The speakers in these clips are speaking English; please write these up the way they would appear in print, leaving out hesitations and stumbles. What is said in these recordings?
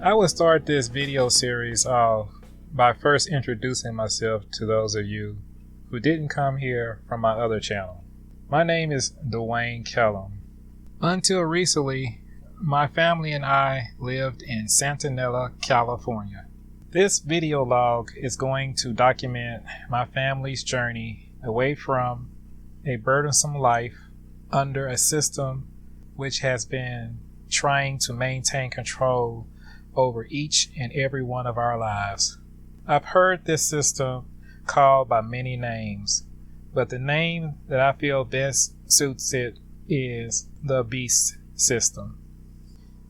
I will start this video series off by first introducing myself to those of you who didn't come here from my other channel. My name is Dwayne Kellum. Until recently, my family and I lived in Santa Nella, California. This video log is going to document my family's journey away from a burdensome life under a system which has been trying to maintain control over each and every one of our lives. I've heard this system called by many names, but the name that I feel best suits it is the beast system.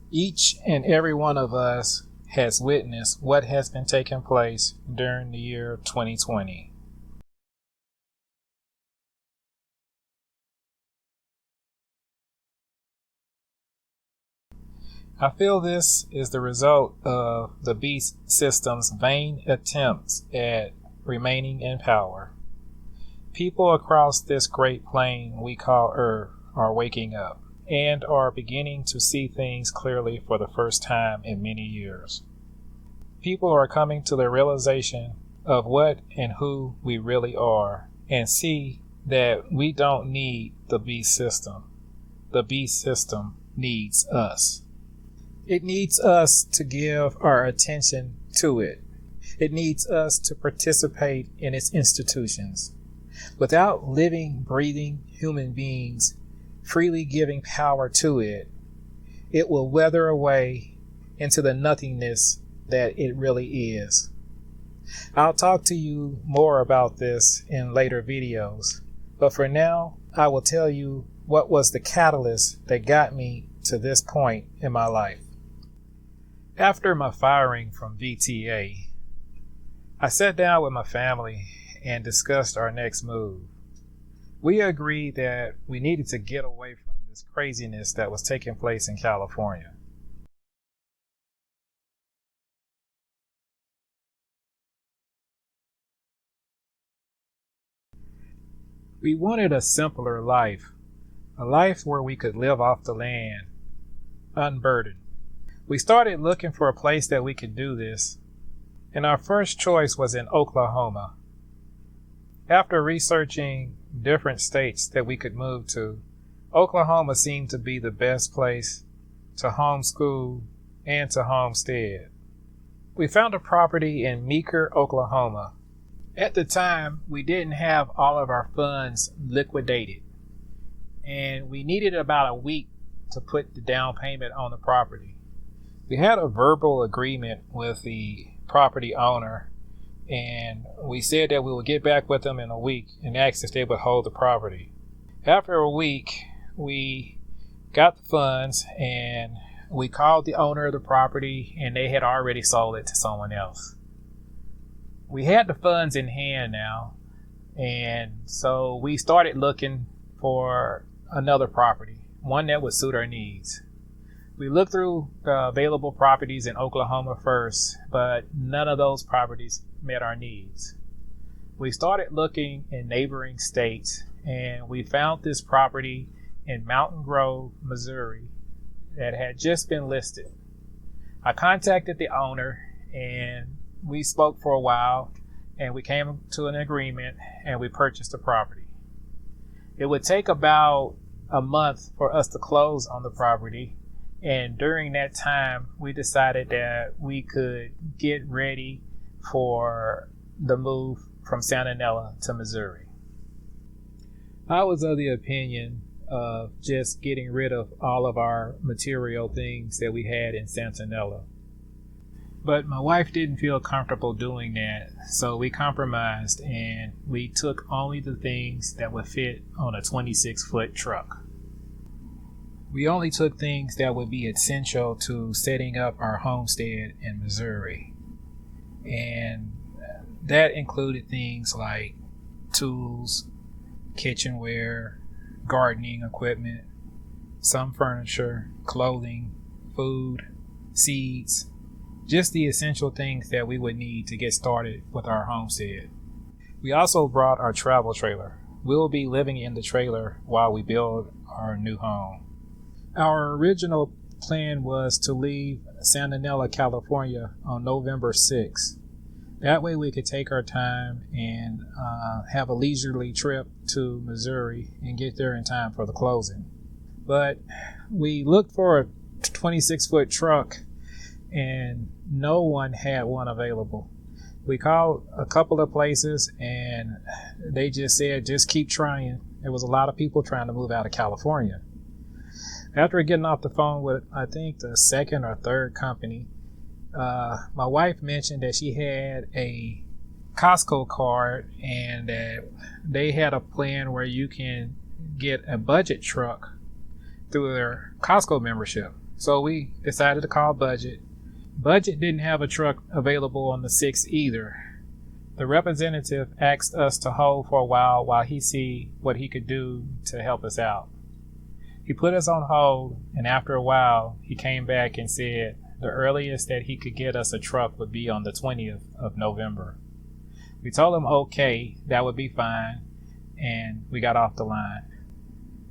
Each and every one of us has witnessed what has been taking place during the year 2020. I feel this is the result of the beast system's vain attempts at remaining in power. People across this great plain we call Earth are waking up and are beginning to see things clearly for the first time in many years. People are coming to the realization of what and who we really are and see that we don't need the beast system. The beast system needs us. It needs us to give our attention to it. It needs us to participate in its institutions. Without living, breathing human beings freely giving power to it, it will wither away into the nothingness that it really is. I'll talk to you more about this in later videos, but for now, I will tell you what was the catalyst that got me to this point in my life. After my firing from VTA, I sat down with my family and discussed our next move. We agreed that we needed to get away from this craziness that was taking place in California. We wanted a simpler life, a life where we could live off the land, unburdened. We started looking for a place that we could do this, and our first choice was in Oklahoma. After researching different states that we could move to, Oklahoma seemed to be the best place to homeschool and to homestead. We found a property in Meeker, Oklahoma. At the time, we didn't have all of our funds liquidated, and we needed about a week to put the down payment on the property. We had a verbal agreement with the property owner, and we said that we would get back with them in a week and asked if they would hold the property. After a week, we got the funds and we called the owner of the property, and they had already sold it to someone else. We had the funds in hand now, and so we started looking for another property, one that would suit our needs. We looked through the available properties in Oklahoma first, but none of those properties met our needs. We started looking in neighboring states, and we found this property in Mountain Grove, Missouri, that had just been listed. I contacted the owner, and we spoke for a while, and we came to an agreement, and we purchased the property. It would take about a month for us to close on the property. And during that time, we decided that we could get ready for the move from Santa Nella to Missouri. I was of the opinion of just getting rid of all of our material things that we had in Santa Nella. But my wife didn't feel comfortable doing that, so we compromised and we took only the things that would fit on a 26-foot truck. We only took things that would be essential to setting up our homestead in Missouri. And that included things like tools, kitchenware, gardening equipment, some furniture, clothing, food, seeds, just the essential things that we would need to get started with our homestead. We also brought our travel trailer. We'll be living in the trailer while we build our new home. Our original plan was to leave Santa Nella, California on November 6th. That way we could take our time and have a leisurely trip to Missouri and get there in time for the closing. But we looked for a 26-foot truck and no one had one available. We called a couple of places and they just said, just keep trying. There was a lot of people trying to move out of California. After getting off the phone with, I think, the second or third company, my wife mentioned that she had a Costco card and that they had a plan where you can get a budget truck through their Costco membership. So we decided to call Budget. Budget didn't have a truck available on the 6th either. The representative asked us to hold for a while he see what he could do to help us out. He put us on hold, and after a while, he came back and said the earliest that he could get us a truck would be on the 20th of November. We told him okay, that would be fine, and we got off the line.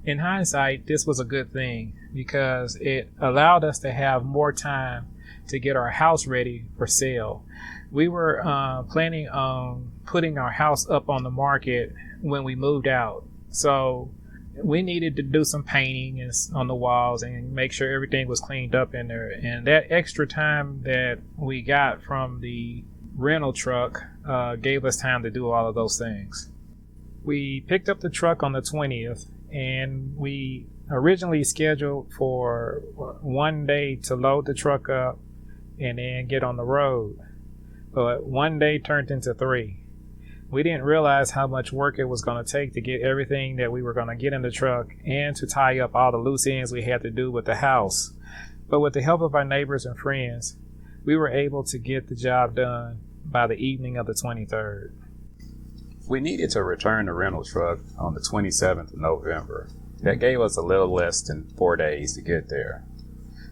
In hindsight, this was a good thing because it allowed us to have more time to get our house ready for sale. We were planning on putting our house up on the market when we moved out. So we needed to do some painting on the walls and make sure everything was cleaned up in there. And that extra time that we got from the rental truck gave us time to do all of those things. We picked up the truck on the 20th and we originally scheduled for one day to load the truck up and then get on the road. But one day turned into 3. We didn't realize how much work it was going to take to get everything that we were going to get in the truck and to tie up all the loose ends we had to do with the house. But with the help of our neighbors and friends, we were able to get the job done by the evening of the 23rd. We needed to return the rental truck on the 27th of November. That gave us a little less than 4 days to get there.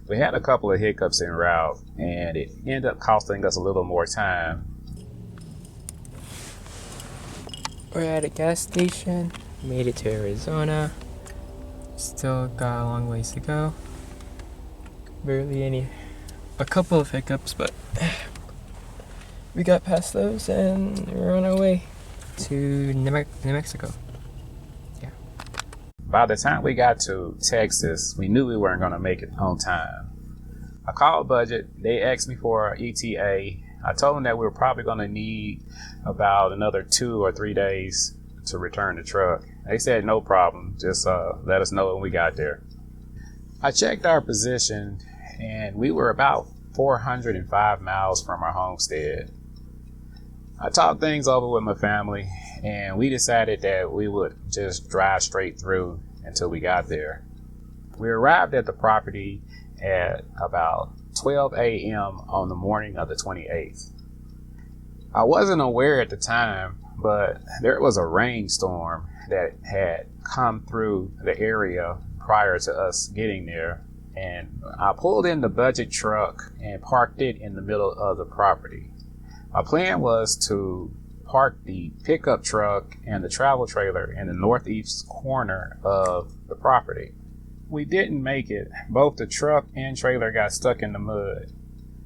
We had a couple of hiccups en route, and it ended up costing us a little more time. We're at a gas station, made it to Arizona, still got a long ways to go. A couple of hiccups, but we got past those and we're on our way to New Mexico. Yeah. By the time we got to Texas, we knew we weren't going to make it on time. I called Budget. They asked me for an ETA. I told them that we were probably going to need about another 2 or 3 days to return the truck. They said no problem. Just let us know when we got there. I checked our position and we were about 405 miles from our homestead. I talked things over with my family and we decided that we would just drive straight through until we got there. We arrived at the property at about 12 a.m. on the morning of the 28th. I wasn't aware at the time, but there was a rainstorm that had come through the area prior to us getting there, and I pulled in the Budget truck and parked it in the middle of the property. My plan was to park the pickup truck and the travel trailer in the northeast corner of the property. We didn't make it. Both the truck and trailer got stuck in the mud.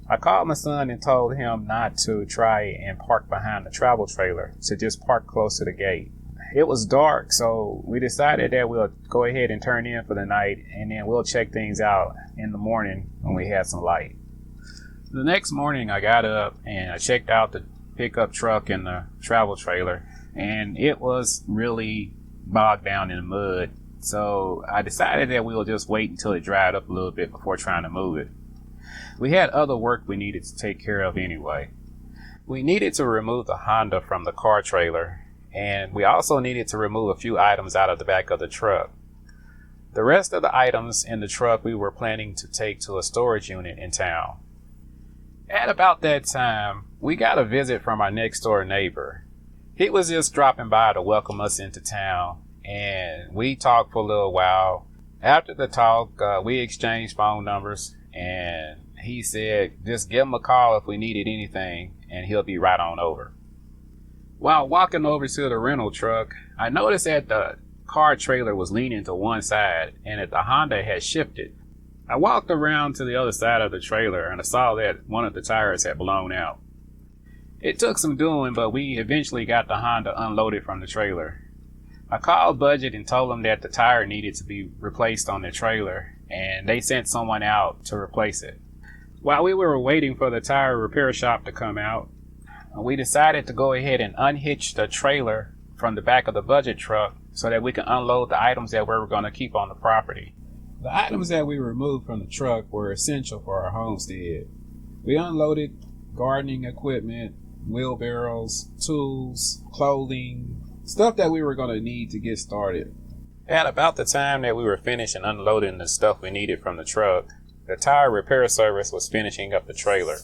I called my son and told him not to try and park behind the travel trailer, to just park close to the gate. It was dark, so we decided that we'll go ahead and turn in for the night, and then we'll check things out in the morning when we had some light. The next morning I got up and I checked out the pickup truck and the travel trailer, and it was really bogged down in the mud. So I decided that we'll just wait until it dried up a little bit before trying to move it. We had other work we needed to take care of anyway. We needed to remove the Honda from the car trailer, and we also needed to remove a few items out of the back of the truck. The rest of the items in the truck we were planning to take to a storage unit in town. At about that time, we got a visit from our next door neighbor. He was just dropping by to welcome us into town, and we talked for a little while. After the talk, we exchanged phone numbers, and he said just give him a call if we needed anything, and he'll be right on over. While walking over to the rental truck, I noticed that the car trailer was leaning to one side and that the Honda had shifted. I walked around to the other side of the trailer and I saw that one of the tires had blown out. It took some doing, but we eventually got the Honda unloaded from the trailer. I called Budget and told them that the tire needed to be replaced on the trailer, and they sent someone out to replace it. While we were waiting for the tire repair shop to come out, we decided to go ahead and unhitch the trailer from the back of the Budget truck so that we can unload the items that we were going to keep on the property. The items that we removed from the truck were essential for our homestead. We unloaded gardening equipment, wheelbarrows, tools, clothing, stuff that we were going to need to get started. At about the time that we were finishing unloading the stuff we needed from the truck, the tire repair service was finishing up the trailer.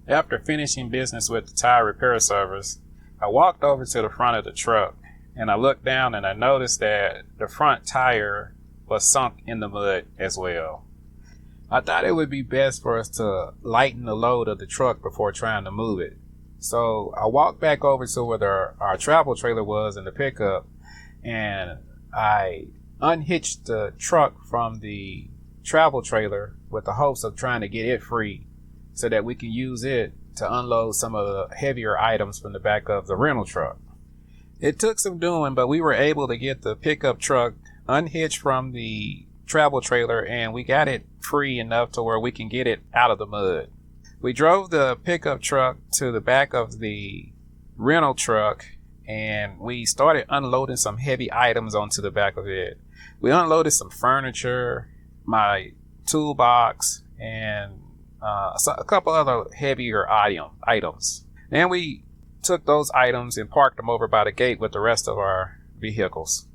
After finishing business with the tire repair service, I walked over to the front of the truck and I looked down and I noticed that the front tire was sunk in the mud as well. I thought it would be best for us to lighten the load of the truck before trying to move it. So I walked back over to where our travel trailer was in the pickup, and I unhitched the truck from the travel trailer with the hopes of trying to get it free so that we can use it to unload some of the heavier items from the back of the rental truck. It took some doing, but we were able to get the pickup truck unhitched from the travel trailer, and we got it free enough to where we can get it out of the mud. We drove the pickup truck to the back of the rental truck and we started unloading some heavy items onto the back of it. We unloaded some furniture, my toolbox, and a couple other heavier items. Then we took those items and parked them over by the gate with the rest of our vehicles.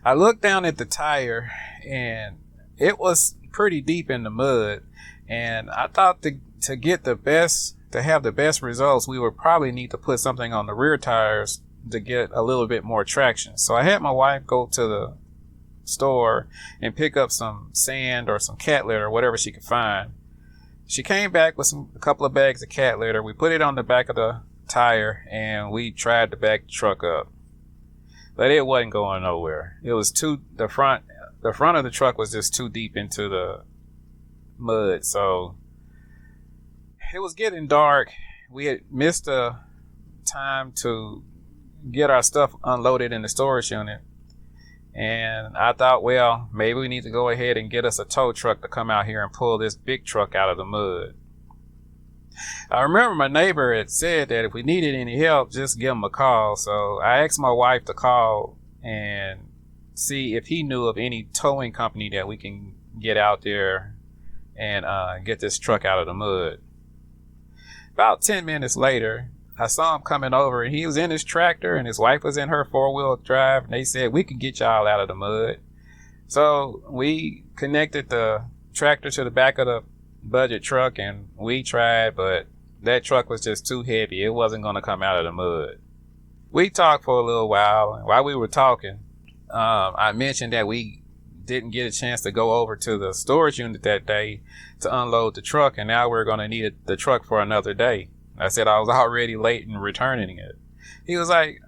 I looked down at the tire and it was pretty deep in the mud, and I thought to get the best, to have the best results, we would probably need to put something on the rear tires to get a little bit more traction. So I had my wife go to the store and pick up some sand or some cat litter, whatever she could find. She came back with a couple of bags of cat litter. We put it on the back of the tire and we tried to back the truck up, but it wasn't going nowhere. It was the front of the truck was just too deep into the mud. So it was getting dark. We had missed the time to get our stuff unloaded in the storage unit. And I thought, well, maybe we need to go ahead and get us a tow truck to come out here and pull this big truck out of the mud. I remember my neighbor had said that if we needed any help, just give him a call. So I asked my wife to call and see if he knew of any towing company that we can get out there and get this truck out of the mud. About 10 minutes later, I saw him coming over, and he was in his tractor and his wife was in her 4-wheel drive, and they said, we can get y'all out of the mud. So we connected the tractor to the back of the budget truck and we tried, but that truck was just too heavy. It wasn't going to come out of the mud. We talked for a little while, and while we were talking, I mentioned that we didn't get a chance to go over to the storage unit that day to unload the truck, and now we're going to need the truck for another day. I said I was already late in returning it. He was like,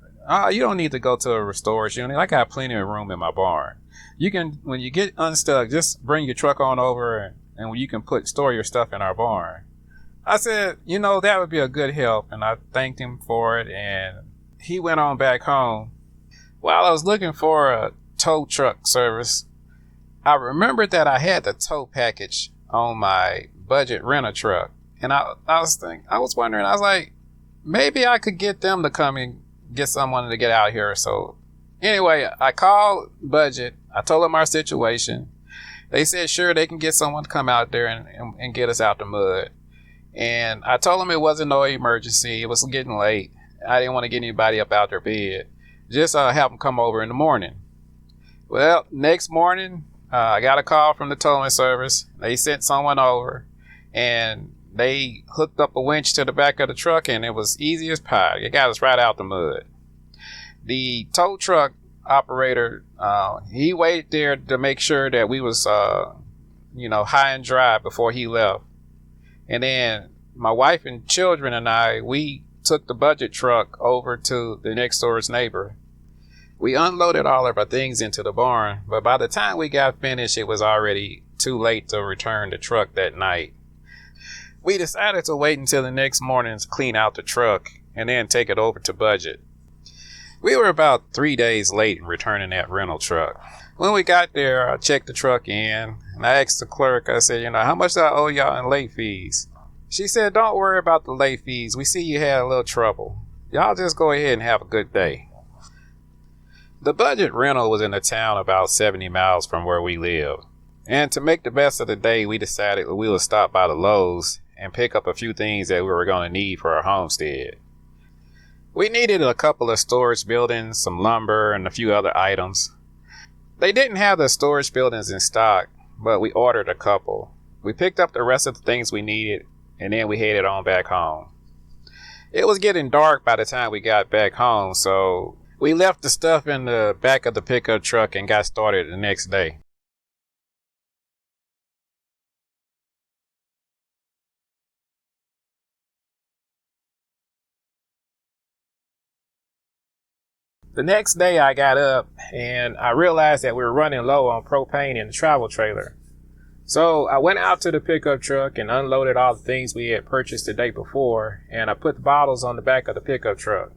you don't need to go to a storage unit. I got plenty of room in my barn. You can, when you get unstuck, just bring your truck on over and you can store your stuff in our barn. I said, that would be a good help, and I thanked him for it, and he went on back home. While I was looking for a tow truck service, I remembered that I had the tow package on my budget renter truck. And I was wondering, I was like, maybe I could get them to come and get someone to get out here. So anyway, I called Budget. I told them our situation. They said, sure, they can get someone to come out there and get us out the mud. And I told them it wasn't no emergency. It was getting late. I didn't want to get anybody up out their bed. Just have them come over in the morning. Well, next morning, I got a call from the towing service. They sent someone over, and they hooked up a winch to the back of the truck, and it was easy as pie. It got us right out the mud. The tow truck operator, he waited there to make sure that we was, high and dry before he left. And then my wife and children and I, we took the budget truck over to the next door's neighbor. We unloaded all of our things into the barn, but by the time we got finished, it was already too late to return the truck that night. We decided to wait until the next morning to clean out the truck and then take it over to Budget. We were about 3 days late in returning that rental truck. When we got there, I checked the truck in, and I asked the clerk, I said, how much do I owe y'all in late fees? She said, don't worry about the late fees. We see you had a little trouble. Y'all just go ahead and have a good day. The Budget rental was in a town about 70 miles from where we lived. And to make the best of the day, we decided we would stop by the Lowe's and pick up a few things that we were going to need for our homestead. We needed a couple of storage buildings, some lumber, and a few other items. They didn't have the storage buildings in stock, but we ordered a couple. We picked up the rest of the things we needed, and then we headed on back home. It was getting dark by the time we got back home, so we left the stuff in the back of the pickup truck and got started the next day. The next day I got up and I realized that we were running low on propane in the travel trailer. So I went out to the pickup truck and unloaded all the things we had purchased the day before, and I put the bottles on the back of the pickup truck.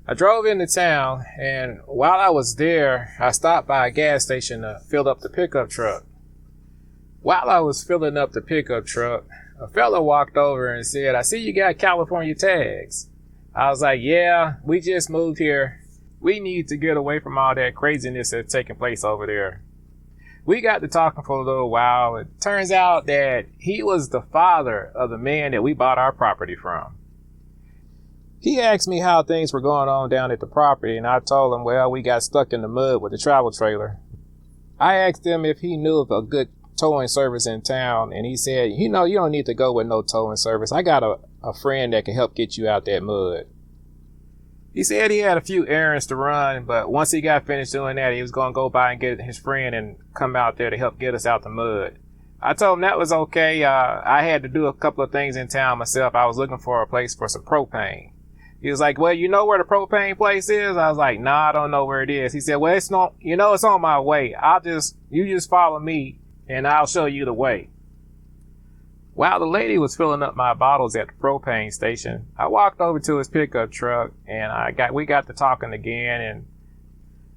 I drove into town, and while I was there, I stopped by a gas station to fill up the pickup truck. While I was filling up the pickup truck, a fella walked over and said, I see you got California tags. I was like, yeah, we just moved here. We need to get away from all that craziness that's taking place over there. We got to talking for a little while. It turns out that he was the father of the man that we bought our property from. He asked me how things were going on down at the property, and I told him, well, we got stuck in the mud with the travel trailer. I asked him if he knew of a good towing service in town, and he said, you don't need to go with no towing service. I got a friend that can help get you out that mud. He said he had a few errands to run, but once he got finished doing that, he was going to go by and get his friend and come out there to help get us out the mud. I told him that was okay. I had to do a couple of things in town myself. I was looking for a place for some propane. He was like, well, you know where the propane place is? I was like, nah, I don't know where it is. He said, well, it's on my way. You just follow me and I'll show you the way. While the lady was filling up my bottles at the propane station, I walked over to his pickup truck and we got to talking again, and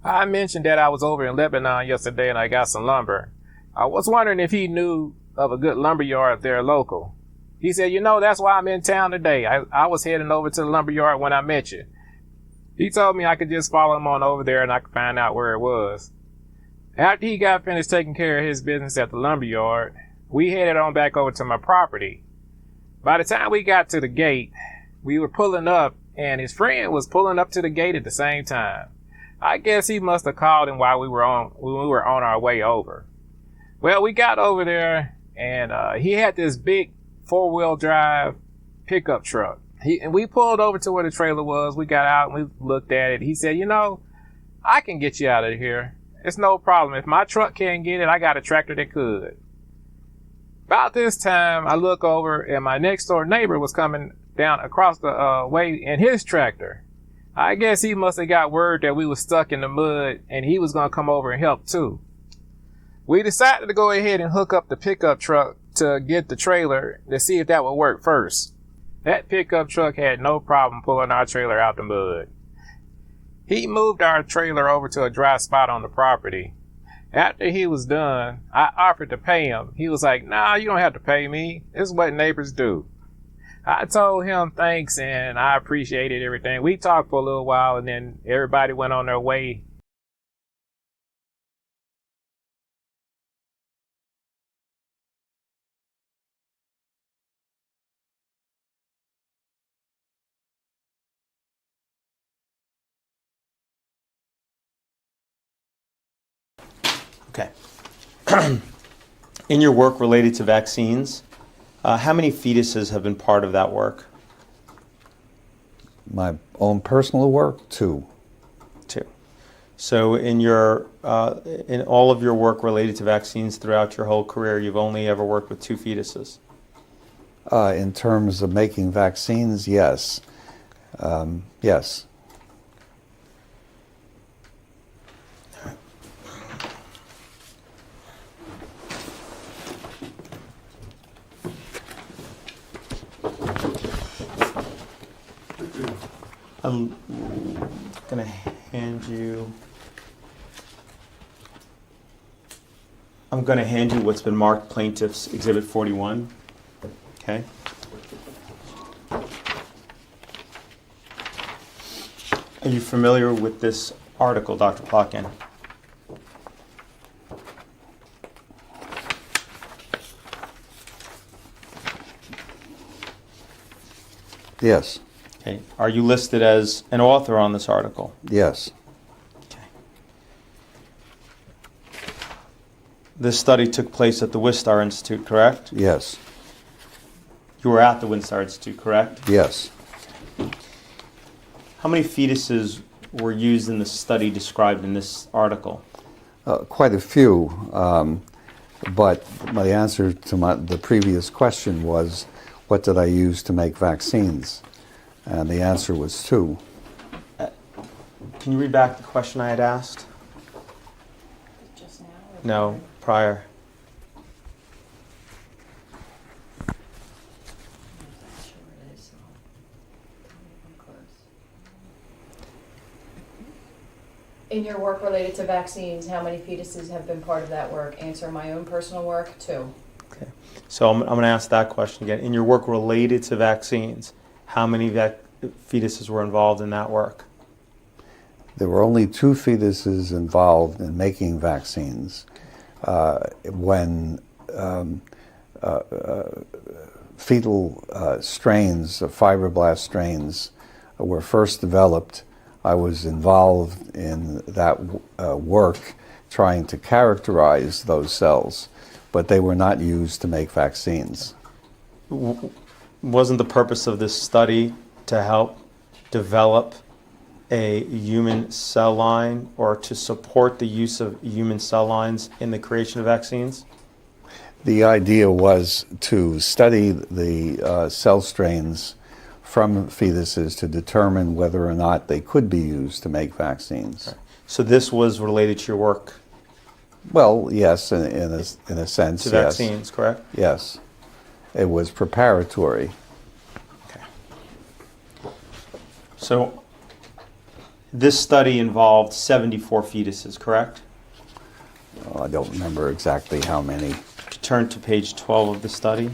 I mentioned that I was over in Lebanon yesterday and I got some lumber. I was wondering if he knew of a good lumber yard there local. He said, that's why I'm in town today. I was heading over to the lumber yard when I met you. He told me I could just follow him on over there and I could find out where it was. After he got finished taking care of his business at the lumber yard, we headed on back over to my property. By the time we got to the gate, we were pulling up, and his friend was pulling up to the gate at the same time. I guess he must have called him while we were on our way over. Well, we got over there, and he had this big 4-wheel drive pickup truck. And we pulled over to where the trailer was. We got out and we looked at it. He said, I can get you out of here. It's no problem. If my truck can't get it, I got a tractor that could. About this time, I look over and my next door neighbor was coming down across the way in his tractor. I guess he must have got word that we was stuck in the mud and he was going to come over and help too. We decided to go ahead and hook up the pickup truck to get the trailer to see if that would work first. That pickup truck had no problem pulling our trailer out the mud. He moved our trailer over to a dry spot on the property. After he was done, I offered to pay him. He was like, nah, you don't have to pay me. This is what neighbors do. I told him thanks and I appreciated everything. We talked for a little while and then everybody went on their way. Okay. In your work related to vaccines, how many fetuses have been part of that work? My own personal work, 2. 2. So in all of your work related to vaccines throughout your whole career, you've only ever worked with 2 fetuses? In terms of making vaccines, yes. Yes. I'm going to hand you. I'm going to hand you what's been marked Plaintiff's Exhibit 41. Okay. Are you familiar with this article, Dr. Plotkin? Yes. Okay. Are you listed as an author on this article? Yes. Okay. This study took place at the Wistar Institute, correct? Yes. You were at the Wistar Institute, correct? Yes. How many fetuses were used in the study described in this article? Quite a few, but my answer to the previous question was, what did I use to make vaccines? And the answer was 2. Can you read back the question I had asked? Just now? No, prior. In your work related to vaccines, how many fetuses have been part of that work? Answer: my own personal work, 2. Okay. So I'm going to ask that question again. In your work related to vaccines, how many fetuses were involved in that work? There were only 2 fetuses involved in making vaccines. When fetal strains, fibroblast strains, were first developed, I was involved in that work trying to characterize those cells, but they were not used to make vaccines. Wasn't the purpose of this study to help develop a human cell line or to support the use of human cell lines in the creation of vaccines? The idea was to study the cell strains from fetuses to determine whether or not they could be used to make vaccines. Okay. So this was related to your work Well, yes, in a sense, to yes. vaccines, correct? Yes. It was preparatory. Okay. So this study involved 74 fetuses, correct? I don't remember exactly how many. Turn to page 12 of the study.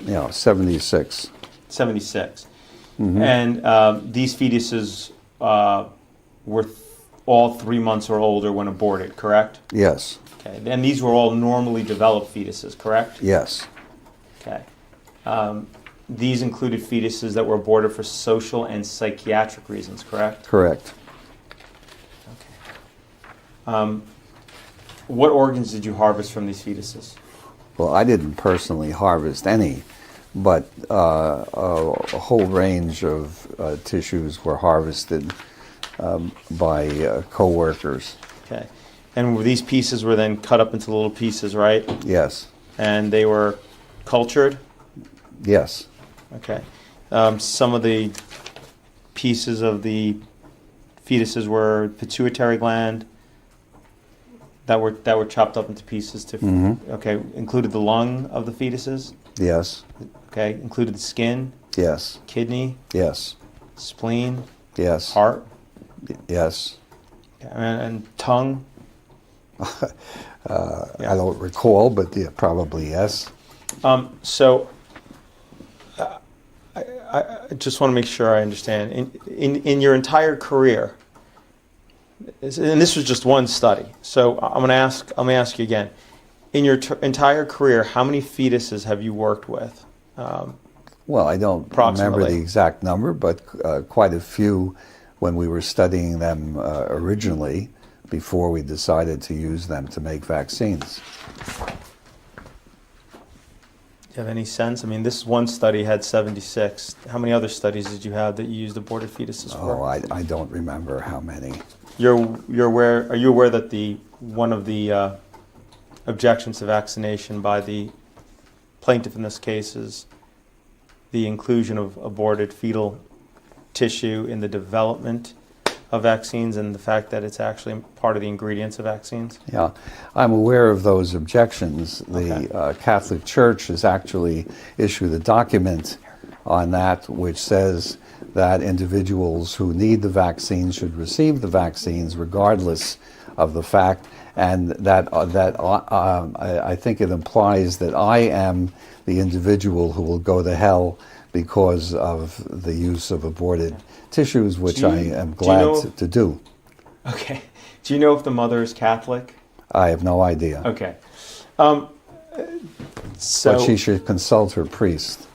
You know, 76. 76. Mm-hmm. And these fetuses were all 3 months or older when aborted, correct? Yes. Okay. And these were all normally developed fetuses, correct? Yes. Okay. These included fetuses that were aborted for social and psychiatric reasons, correct? Correct. Okay. What organs did you harvest from these fetuses? Well, I didn't personally harvest any, but a whole range of tissues were harvested by co-workers. Okay. And these pieces were then cut up into little pieces, right? Yes. And they were cultured? Yes. Okay. Some of the pieces of the fetuses were pituitary gland that were chopped up into pieces to. Mm-hmm. Okay. Included the lung of the fetuses. Yes. Okay. Included the skin, Yes. kidney, Yes. spleen, Yes. heart, Yes. and tongue. I don't recall, but yeah, probably yes. So I just want to make sure I understand. In your entire career, and this was just one study, so I'm going to ask you again. In your entire career, how many fetuses have you worked with? Well, I don't remember Approximately. the exact number, but quite a few when we were studying them originally before we decided to use them to make vaccines. Do you have any sense? I mean, this one study had 76. How many other studies did you have that you used aborted fetuses for? Oh, I don't remember how many. You're aware? Are you aware that one of the objections to vaccination by the plaintiff in this case is the inclusion of aborted fetal tissue in the development of vaccines and the fact that it's actually part of the ingredients of vaccines? Yeah, I'm aware of those objections. Okay. The Catholic Church has actually issued a document on that which says that individuals who need the vaccine should receive the vaccines regardless of the fact, and that I think it implies that I am the individual who will go to hell because of the use of aborted tissues, which I am glad to do. Okay. Do you know if the mother is Catholic? I have no idea. Okay. But she should consult her priest.